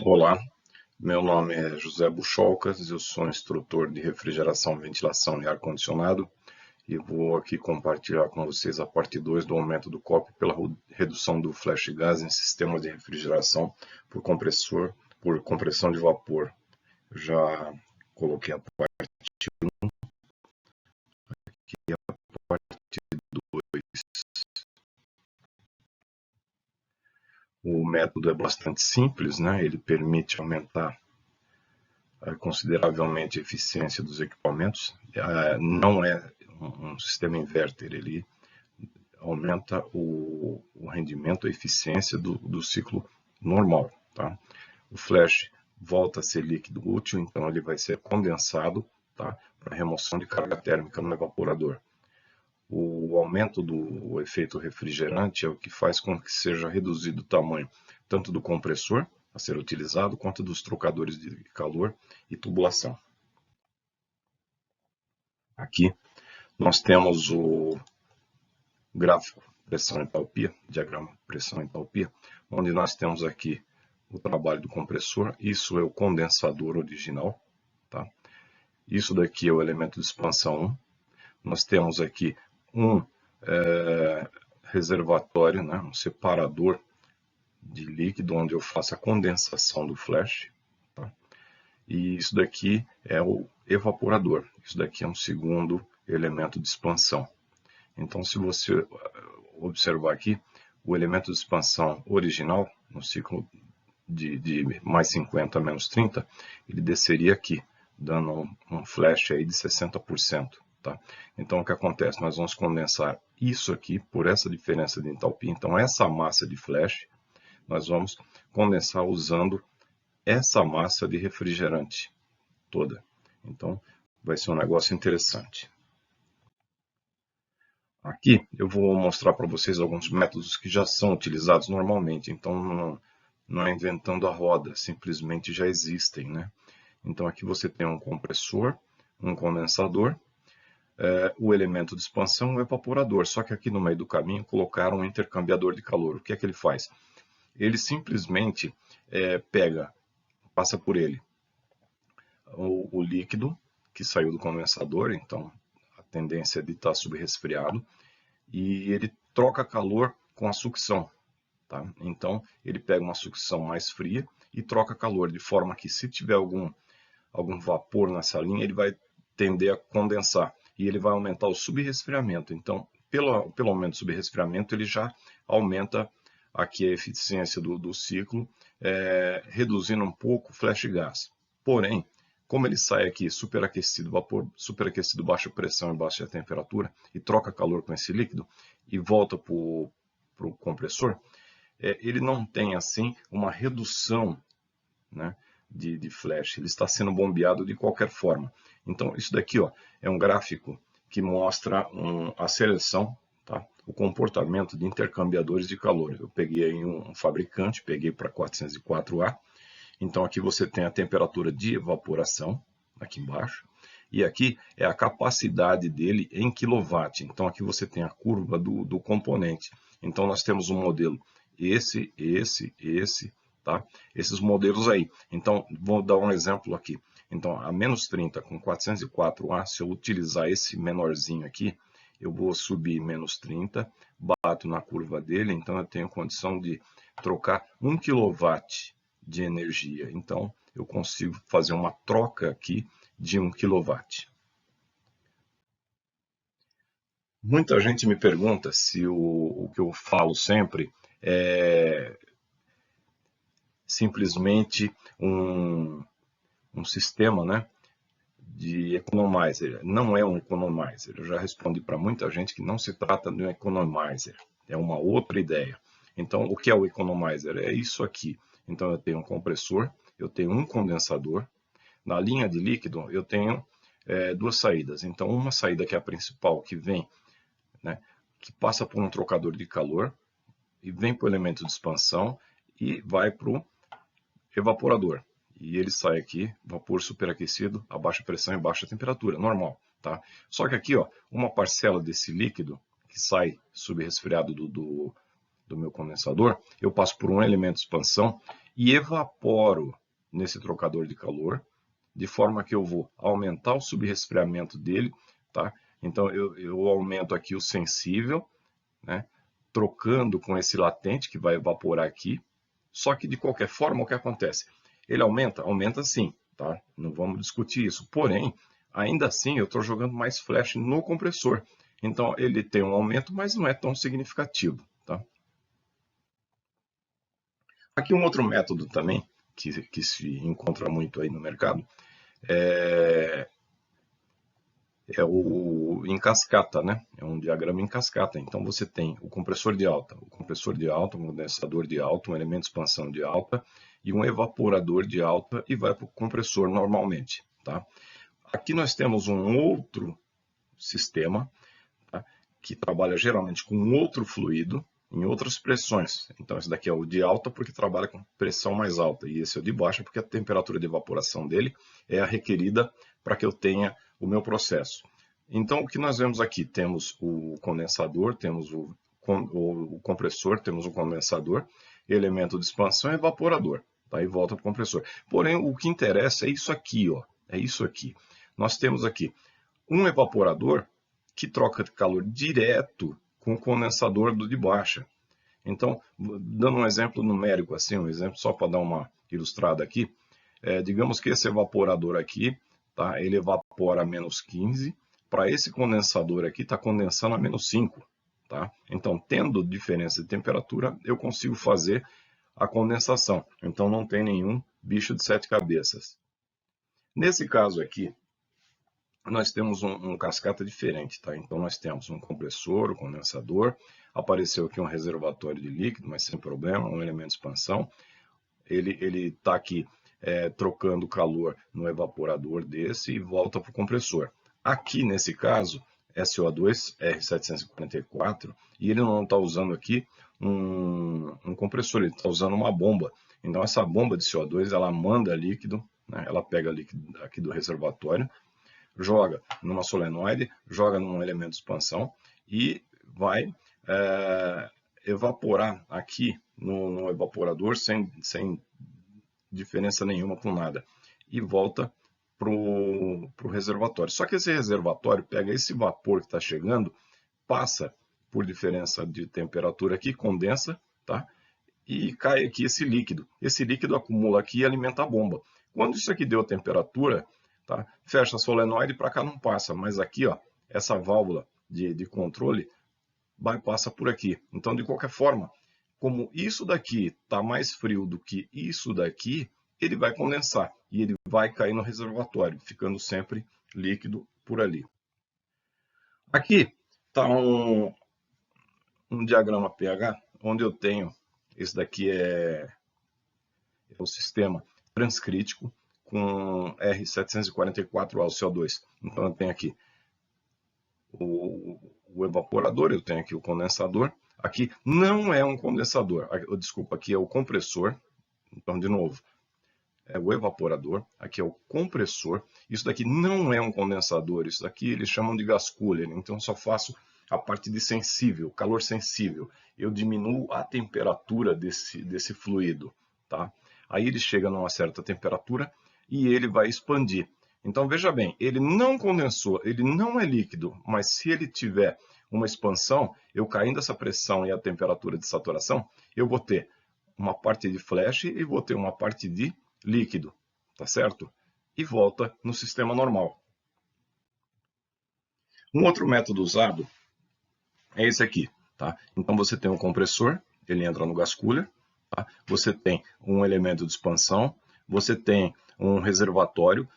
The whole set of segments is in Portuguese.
Olá, meu nome é José Bucholcas, eu sou instrutor de refrigeração, ventilação e ar-condicionado e vou aqui compartilhar com vocês a parte 2 do aumento do COP pela redução do flash gas em sistemas de refrigeração por compressão de vapor. Eu já coloquei a parte 1 e a parte 2. O método é bastante simples, né? Ele permite aumentar consideravelmente a eficiência dos equipamentos. Não é um sistema inverter, ele aumenta o rendimento, a eficiência do ciclo normal. Tá? O flash volta a ser líquido útil, então ele vai ser condensado, tá? Para remoção de carga térmica no evaporador. O aumento do efeito refrigerante é o que faz com que seja reduzido o tamanho tanto do compressor a ser utilizado, quanto dos trocadores de calor e tubulação. Aqui nós temos o gráfico pressão-entalpia, diagrama pressão-entalpia, onde nós temos aqui o trabalho do compressor, isso é o condensador original, tá? Isso daqui é o elemento de expansão 1. Nós temos aqui um reservatório, né, um separador de líquido, onde eu faço a condensação do flash. Tá? E isso daqui é o evaporador. Isso daqui é um segundo elemento de expansão. Então, se você observar aqui, o elemento de expansão original, no ciclo de mais 50 menos 30, ele desceria aqui, dando um flash aí de 60%. Tá? Então, o que acontece? Nós vamos condensar isso aqui por essa diferença de entalpia. Então, essa massa de flash, nós vamos condensar usando essa massa de refrigerante toda. Então, vai ser um negócio interessante. Aqui eu vou mostrar para vocês alguns métodos que já são utilizados normalmente. Então, não é inventando a roda, simplesmente já existem, né? Então, aqui você tem um compressor, um condensador, o elemento de expansão e o evaporador. Só que aqui no meio do caminho colocaram um intercambiador de calor. O que é que ele faz? Ele simplesmente passa por ele o líquido que saiu do condensador, então a tendência é de estar subresfriado, e ele troca calor com a sucção. Tá? Então ele pega uma sucção mais fria e troca calor, de forma que se tiver algum vapor nessa linha, ele vai tender a condensar e ele vai aumentar o subresfriamento. Então, pelo aumento do subresfriamento, ele já aumenta aqui a eficiência do ciclo, reduzindo um pouco o flash gas. Porém, como ele sai aqui superaquecido, vapor superaquecido, baixa pressão e baixa temperatura, e troca calor com esse líquido, e volta para o compressor, ele não tem assim uma redução, né, de flash, ele está sendo bombeado de qualquer forma. Então, isso daqui, ó, é um gráfico que mostra a seleção, tá? O comportamento de intercambiadores de calor. Eu peguei aí um fabricante, peguei para 404A. Então, aqui você tem a temperatura de evaporação, aqui embaixo, e aqui é a capacidade dele em quilowatt. Então, aqui você tem a curva do componente. Então, nós temos um modelo, esse, tá? Esses modelos aí. Então, vou dar um exemplo aqui. Então, a menos 30 com 404A, se eu utilizar esse menorzinho aqui, eu vou subir menos 30, bato na curva dele, então eu tenho condição de trocar 1 kW de energia. Então, eu consigo fazer uma troca aqui de 1 kW. Muita gente me pergunta se o que eu falo sempre é simplesmente um sistema, né, de economizer. Não é um economizer. Eu já respondi para muita gente que não se trata de um economizer. É uma outra ideia. Então, o que é o economizer? É isso aqui. Então, eu tenho um compressor, eu tenho um condensador. Na linha de líquido, eu tenho duas saídas. Então, uma saída que é a principal, que vem, né, que passa por um trocador de calor, e vem para o elemento de expansão e vai para o evaporador. E ele sai aqui, vapor superaquecido, a baixa pressão e baixa temperatura, normal. Tá? Só que aqui, ó, uma parcela desse líquido que sai subresfriado do meu condensador, eu passo por um elemento de expansão e evaporo nesse trocador de calor, de forma que eu vou aumentar o subresfriamento dele, tá? Então eu aumento aqui o sensível, né? Trocando com esse latente que vai evaporar aqui. Só que de qualquer forma, o que acontece? Ele aumenta? Aumenta sim, tá? Não vamos discutir isso. Porém, ainda assim, eu estou jogando mais flash no compressor. Então, ele tem um aumento, mas não é tão significativo, tá? Aqui um outro método também, que se encontra muito aí no mercado, é o em cascata, né? É um diagrama em cascata. Então você tem o compressor de alta, um condensador de alta, um elemento de expansão de alta e um evaporador de alta e vai para o compressor normalmente, tá? Aqui nós temos um outro sistema, tá? Que trabalha geralmente com outro fluido em outras pressões. Então esse daqui é o de alta porque trabalha com pressão mais alta e esse é o de baixa porque a temperatura de evaporação dele é a requerida para que eu tenha o meu processo. Então o que nós vemos aqui, temos o condensador, temos o compressor, temos o condensador, elemento de expansão e evaporador, tá? E volta para o compressor. Porém o que interessa é isso aqui, ó, é isso aqui. Nós temos aqui um evaporador que troca de calor direto com o condensador do de baixa. Então, dando um exemplo numérico, assim, um exemplo só para dar uma ilustrada aqui, digamos que esse evaporador aqui, tá, ele evapora a menos 15, para esse condensador aqui está condensando a menos 5. Tá? Então, tendo diferença de temperatura, eu consigo fazer a condensação. Então, não tem nenhum bicho de 7 cabeças. Nesse caso aqui, nós temos um cascata diferente, tá? Então nós temos um compressor, um condensador, apareceu aqui um reservatório de líquido, mas sem problema, um elemento de expansão. Ele está aqui trocando calor no evaporador desse e volta para o compressor. Aqui nesse caso, SO2 R744, e ele não está usando aqui um compressor, ele está usando uma bomba. Então essa bomba de CO2 ela manda líquido, né? Ela pega líquido aqui do reservatório, joga numa solenoide, joga num elemento de expansão e vai evaporar aqui no evaporador sem diferença nenhuma com nada. E volta para o reservatório. Só que esse reservatório pega esse vapor que está chegando, passa por diferença de temperatura aqui, condensa, tá? E cai aqui esse líquido. Esse líquido acumula aqui e alimenta a bomba. Quando isso aqui deu temperatura, tá? Fecha a solenoide e para cá não passa, mas aqui, ó, essa válvula de controle passa por aqui. Então, de qualquer forma, como isso daqui está mais frio do que isso daqui, ele vai condensar e ele vai cair no reservatório, ficando sempre líquido por ali. Aqui está um diagrama pH, onde eu tenho, esse daqui é o sistema transcrítico com R744 ao CO2. Então eu tenho aqui o evaporador, eu tenho aqui o condensador. Aqui não é um condensador, desculpa, aqui é o compressor. Então, de novo, é o evaporador, aqui é o compressor. Isso daqui não é um condensador, isso daqui eles chamam de gas cooler. Então, eu só faço a parte de sensível, calor sensível. Eu diminuo a temperatura desse fluido, tá? Aí ele chega numa certa temperatura e ele vai expandir. Então, veja bem, ele não condensou, ele não é líquido, mas se ele tiver uma expansão, eu caindo essa pressão e a temperatura de saturação, eu vou ter uma parte de flash e vou ter uma parte de líquido, tá certo? E volta no sistema normal. Um outro método usado é esse aqui, tá? Então você tem um compressor, ele entra no gas cooler, tá? Você tem um elemento de expansão, você tem um reservatório.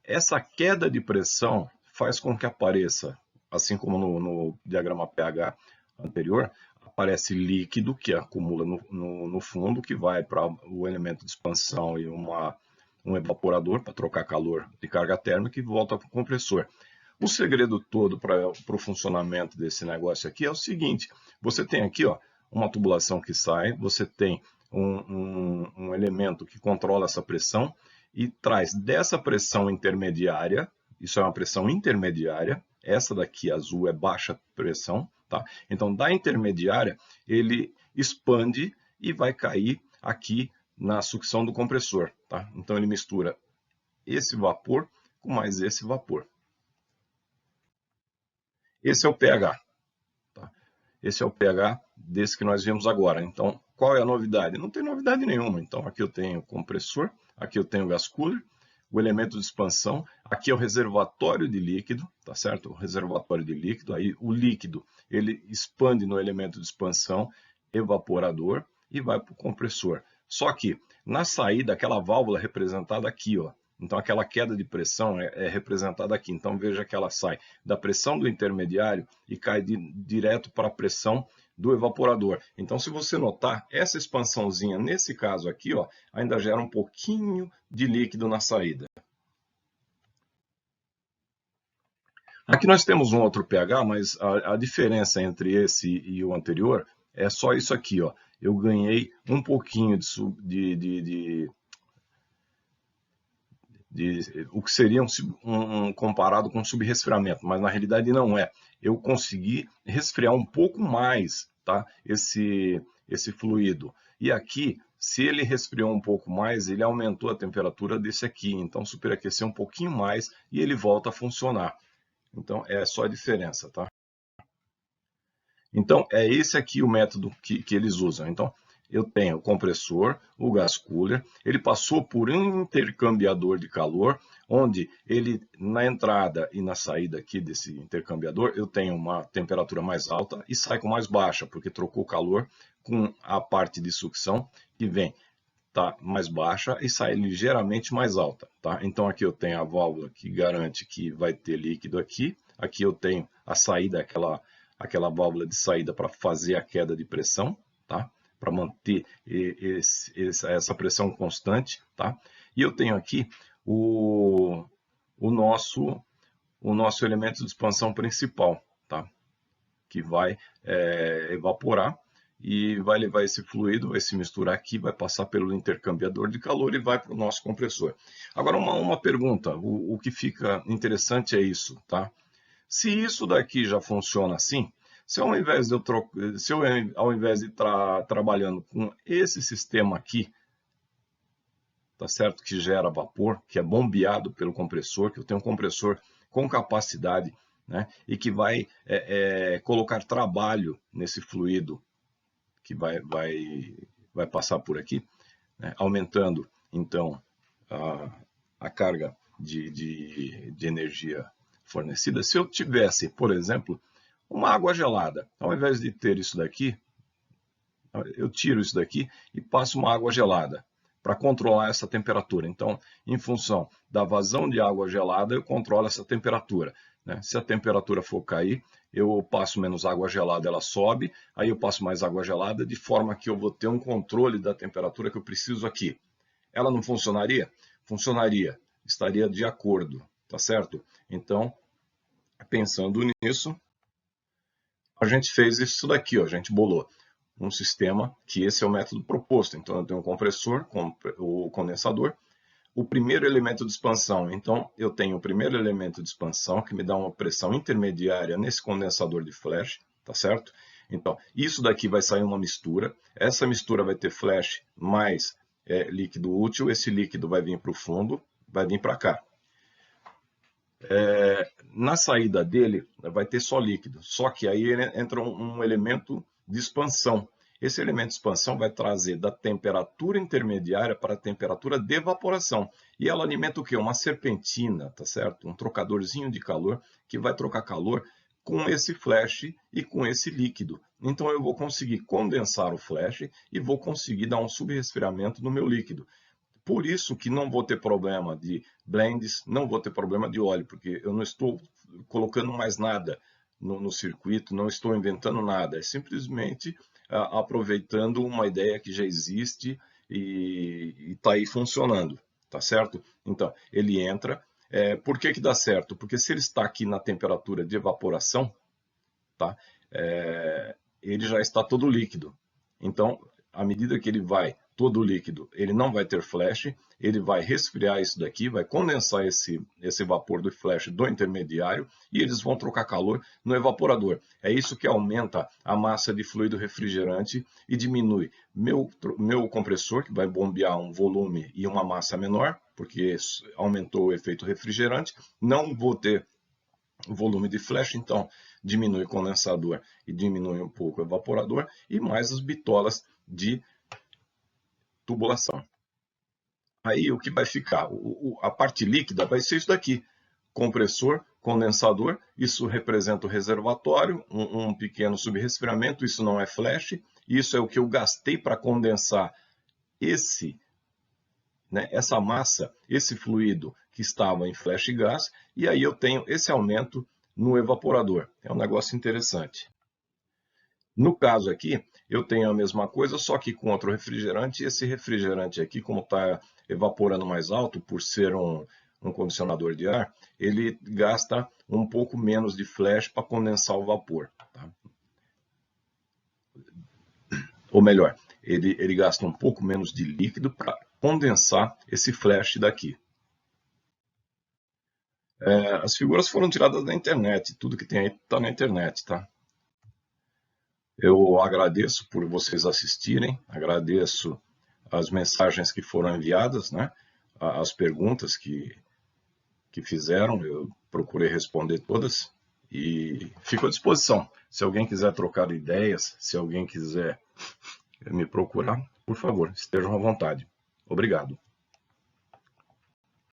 Essa queda de pressão faz com que apareça, assim como no diagrama pH anterior, aparece líquido que acumula no fundo, que vai para o elemento de expansão e um evaporador para trocar calor de carga térmica e volta para o compressor. O segredo todo para o funcionamento desse negócio aqui é o seguinte: você tem aqui, ó, uma tubulação que sai, você tem um elemento que controla essa pressão e traz dessa pressão intermediária, isso é uma pressão intermediária, essa daqui azul é baixa pressão, tá? Então da intermediária ele expande e vai cair aqui na sucção do compressor, tá? Então ele mistura esse vapor com mais esse vapor. Esse é o pH, tá? Esse é o pH desse que nós vimos agora. Então, qual é a novidade? Não tem novidade nenhuma. Então, aqui eu tenho o compressor, aqui eu tenho o gas cooler, o elemento de expansão, aqui é o reservatório de líquido, tá certo? O reservatório de líquido, aí o líquido, ele expande no elemento de expansão, evaporador, e vai para o compressor. Só que, na saída, aquela válvula representada aqui, ó, então aquela queda de pressão é representada aqui. Então veja que ela sai da pressão do intermediário e cai direto para a pressão do evaporador. Então, se você notar, essa expansãozinha, nesse caso aqui, ó, ainda gera um pouquinho de líquido na saída. Aqui nós temos um outro pH, mas a diferença entre esse e o anterior é só isso aqui, ó. Eu ganhei um pouquinho de o que seria comparado com subresfriamento, mas na realidade não é. Eu consegui resfriar um pouco mais, tá? esse fluido. E aqui, se ele resfriou um pouco mais, ele aumentou a temperatura desse aqui, então superaqueceu um pouquinho mais e ele volta a funcionar. Então é só a diferença, tá? Então é esse aqui o método que eles usam. Então eu tenho o compressor, o gas cooler, ele passou por um intercambiador de calor, onde ele, na entrada e na saída aqui desse intercambiador, eu tenho uma temperatura mais alta e sai com mais baixa, porque trocou calor com a parte de sucção que vem tá mais baixa e sai ligeiramente mais alta, tá? Então aqui eu tenho a válvula que garante que vai ter líquido aqui, aqui eu tenho a saída, aquela válvula de saída para fazer a queda de pressão, tá? Para manter essa pressão constante, tá? E eu tenho aqui o nosso elemento de expansão principal, tá? Que vai evaporar e vai levar esse fluido, vai se misturar aqui, vai passar pelo intercambiador de calor e vai para o nosso compressor. Agora, uma pergunta, o que fica interessante é isso, tá? Se isso daqui já funciona assim, se ao invés de estar trabalhando com esse sistema aqui, tá certo? Que gera vapor, que é bombeado pelo compressor, que eu tenho um compressor com capacidade, né? E que vai colocar trabalho nesse fluido que vai passar por aqui, né? Aumentando, então, a carga de energia fornecida. Se eu tivesse, por exemplo, uma água gelada, ao invés de ter isso daqui, eu tiro isso daqui e passo uma água gelada para controlar essa temperatura. Então, em função da vazão de água gelada, eu controlo essa temperatura, né? Se a temperatura for cair, eu passo menos água gelada, ela sobe, aí eu passo mais água gelada, de forma que eu vou ter um controle da temperatura que eu preciso aqui. Ela não funcionaria? Funcionaria, estaria de acordo, tá certo? Então, pensando nisso, a gente fez isso daqui, ó, a gente bolou um sistema que esse é o método proposto. Então, eu tenho um compressor, o condensador, o primeiro elemento de expansão. Então, eu tenho o primeiro elemento de expansão, que me dá uma pressão intermediária nesse condensador de flash, tá certo? Então, isso daqui vai sair uma mistura. Essa mistura vai ter flash mais líquido útil. Esse líquido vai vir para o fundo, vai vir para cá. Na saída dele, vai ter só líquido. Só que aí entra um elemento de expansão. Esse elemento de expansão vai trazer da temperatura intermediária para a temperatura de evaporação. E ela alimenta o quê? Uma serpentina, tá certo? Um trocadorzinho de calor que vai trocar calor com esse flash e com esse líquido. Então eu vou conseguir condensar o flash e vou conseguir dar um subresfriamento no meu líquido. Por isso que não vou ter problema de blends, não vou ter problema de óleo, porque eu não estou colocando mais nada no circuito, não estou inventando nada, é simplesmente aproveitando uma ideia que já existe e está aí funcionando, tá certo? Então, ele entra. Por que dá certo? Porque se ele está aqui na temperatura de evaporação, tá? Ele já está todo líquido. Então, à medida que ele vai todo o líquido, ele não vai ter flash, ele vai resfriar isso daqui, vai condensar esse vapor do flash do intermediário e eles vão trocar calor no evaporador. É isso que aumenta a massa de fluido refrigerante e diminui meu compressor, que vai bombear um volume e uma massa menor, porque aumentou o efeito refrigerante. Não vou ter volume de flash, então diminui o condensador e diminui um pouco o evaporador, e mais as bitolas de tubulação. Aí o que vai ficar? A parte líquida vai ser isso daqui: compressor, condensador, isso representa o reservatório, um pequeno subresfriamento, isso não é flash, isso é o que eu gastei para condensar essa massa, esse fluido que estava em flash gás, e aí eu tenho esse aumento no evaporador. É um negócio interessante. No caso aqui, eu tenho a mesma coisa, só que com outro refrigerante. E esse refrigerante aqui, como está evaporando mais alto, por ser um condicionador de ar, ele gasta um pouco menos de flash para condensar o vapor. Tá? Ou melhor, ele gasta um pouco menos de líquido para condensar esse flash daqui. As figuras foram tiradas da internet, tudo que tem aí está na internet, tá? Eu agradeço por vocês assistirem, agradeço as mensagens que foram enviadas, né? As perguntas que fizeram, eu procurei responder todas e fico à disposição. Se alguém quiser trocar ideias, se alguém quiser me procurar, por favor, estejam à vontade. Obrigado.